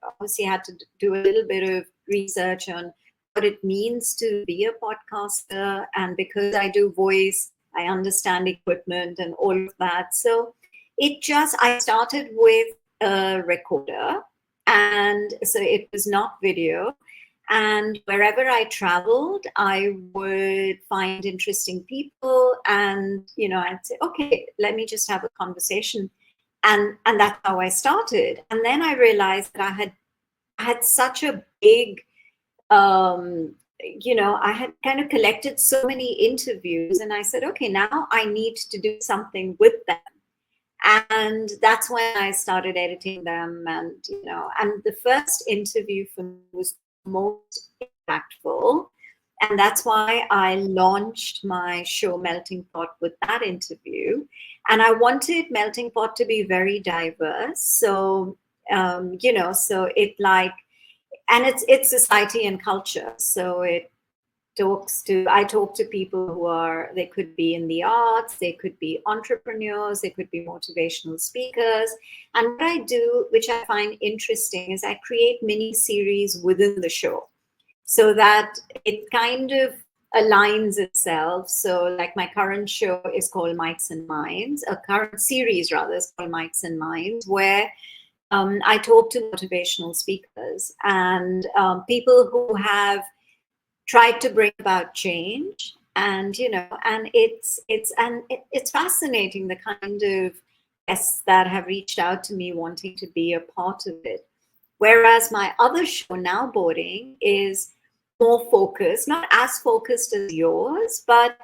obviously had to do a little bit of research on what it means to be a podcaster. And because I do voice, I understand equipment and all of that. So I started with a recorder, and so it was not video. And wherever I traveled, I would find interesting people, and I'd say, okay, let me just have a conversation, and that's how I started. And then I realized that I had such a big, I had kind of collected so many interviews, and I said, okay, now I need to do something with them. And that's when I started editing them. And the first interview for me was most impactful. And that's why I launched my show Melting Pot with that interview. And I wanted Melting Pot to be very diverse. So, so and it's society and culture. So I talk to people they could be in the arts, they could be entrepreneurs, they could be motivational speakers. And what I do, which I find interesting, is I create mini series within the show so that it kind of aligns itself. So like my current show is called Mics and Minds, a current series rather is called Mics and Minds, where I talk to motivational speakers and people who have tried to bring about change. And it's fascinating, the kind of guests that have reached out to me wanting to be a part of it. Whereas my other show, Now Boarding, is more focused, not as focused as yours, but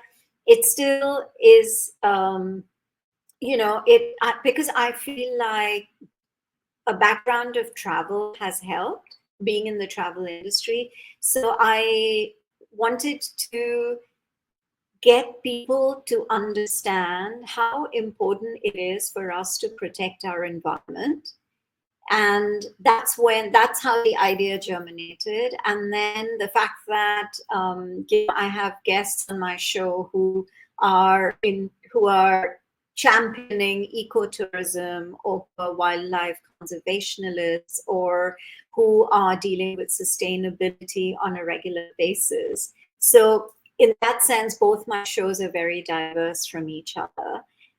it still is because I feel like a background of travel has helped, being in the travel industry. So I wanted to get people to understand how important it is for us to protect our environment. And that's how the idea germinated. And then the fact that I have guests on my show who are championing ecotourism, or wildlife conservationists, or who are dealing with sustainability on a regular basis. So in that sense, both my shows are very diverse from each other.